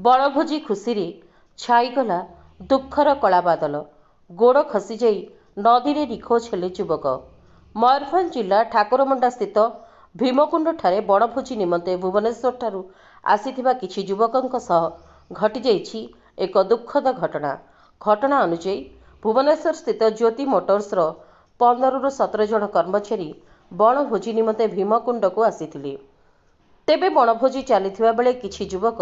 ବଣଭୋଜି ଖୁସିରେ ଛାଇଗଲା ଦୁଃଖର କଳାବାଦଲ। ଗୋଡ଼ ଖସିଯାଇ ନଦୀରେ ନିଖୋଜ ହେଲେ ଯୁବକ। ମୟୂରଭଞ୍ଜ ଜିଲ୍ଲା ଠାକୁରମୁଣ୍ଡାସ୍ଥିତ ଭୀମକୁଣ୍ଡଠାରେ ବଣଭୋଜି ନିମନ୍ତେ ଭୁବନେଶ୍ୱରଠାରୁ ଆସିଥିବା କିଛି ଯୁବକଙ୍କ ସହ ଘଟିଯାଇଛି ଏକ ଦୁଃଖଦ ଘଟଣା। ଘଟଣା ଅନୁଯାୟୀ ଭୁବନେଶ୍ୱରସ୍ଥିତ ଜ୍ୟୋତି ମୋଟର୍ସର 15ରୁ 17 ଜଣ କର୍ମଚାରୀ ବଣଭୋଜି ନିମନ୍ତେ ଭୀମକୁଣ୍ଡକୁ ଆସିଥିଲେ। ତେବେ ବଣଭୋଜି ଚାଲିଥିବା ବେଳେ କିଛି ଯୁବକ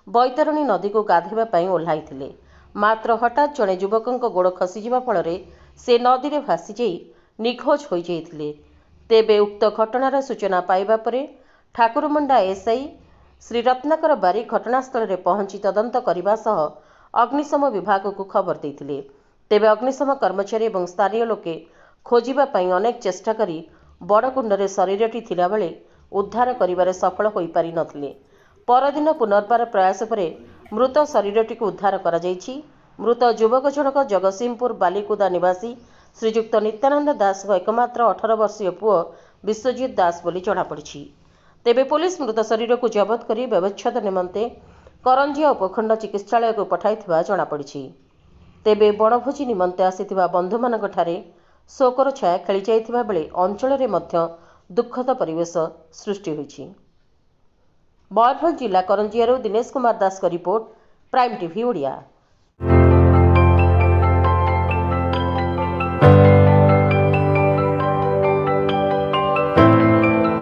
ବୈତରଣୀ ନଦୀକୁ ଗାଧୋଇବା ପାଇଁ ଓହ୍ଲାଇଥିଲେ। ମାତ୍ର ହଠାତ୍ ଜଣେ ଯୁବକଙ୍କ ଗୋଡ଼ ଖସିଯିବା ଫଳରେ ସେ ନଦୀରେ ଭାସିଯାଇ ନିଖୋଜ ହୋଇଯାଇଥିଲେ। ତେବେ ଉକ୍ତ ଘଟଣାର ସୂଚନା ପାଇବା ପରେ ଠାକୁରମୁଣ୍ଡା ଏସ୍ଆଇ ଶ୍ରୀ ରତ୍ନାକର ବାରିକ ଘଟଣାସ୍ଥଳରେ ପହଞ୍ଚି ତଦନ୍ତ କରିବା ସହ ଅଗ୍ନିଶମ ବିଭାଗକୁ ଖବର ଦେଇଥିଲେ। ତେବେ ଅଗ୍ନିଶମ କର୍ମଚାରୀ ଏବଂ ସ୍ଥାନୀୟ ଲୋକେ ଖୋଜିବା ପାଇଁ ଅନେକ ଚେଷ୍ଟା କରି ବଡ଼କୁଣ୍ଡରେ ଶରୀରଟି ଥିଲାବେଳେ ଉଦ୍ଧାର କରିବାରେ ସଫଳ ହୋଇପାରିନଥିଲେ। ପରଦିନ ପୁନର୍ବାର ପ୍ରୟାସ ପରେ ମୃତ ଶରୀରଟିକୁ ଉଦ୍ଧାର କରାଯାଇଛି। ମୃତ ଯୁବକ ଜଣକ ଜଗତସିଂହପୁର ବାଲିକୁଦା ନିବାସୀ ଶ୍ରୀଯୁକ୍ତ ନିତ୍ୟାନନ୍ଦ ଦାସଙ୍କ ଏକମାତ୍ର 18 ବର୍ଷୀୟ ପୁଅ ବିଶ୍ୱଜିତ ଦାସ ବୋଲି ଜଣାପଡ଼ିଛି। ତେବେ ପୋଲିସ ମୃତ ଶରୀରକୁ ଜବତ କରି ବ୍ୟବଚ୍ଛେଦ ନିମନ୍ତେ କରଞ୍ଜିଆ ଉପଖଣ୍ଡ ଚିକିତ୍ସାଳୟକୁ ପଠାଇଥିବା ଜଣାପଡ଼ିଛି। ତେବେ ବଣଭୋଜି ନିମନ୍ତେ ଆସିଥିବା ବନ୍ଧୁମାନଙ୍କଠାରେ ଶୋକର ଛାୟା ଖେଳିଯାଇଥିବା ବେଳେ ଅଞ୍ଚଳରେ ମଧ୍ୟ ଦୁଃଖଦ ପରିବେଶ ସୃଷ୍ଟି ହୋଇଛି। ମୟୂରଭଞ୍ଜ ଜିଲ୍ଲା କରଞ୍ଜିଆରୁ ଦିନେଶ କୁମାର ଦାସଙ୍କ ରିପୋର୍ଟ, ପ୍ରାଇମ୍ ଟିଭି ଓଡ଼ିଆ।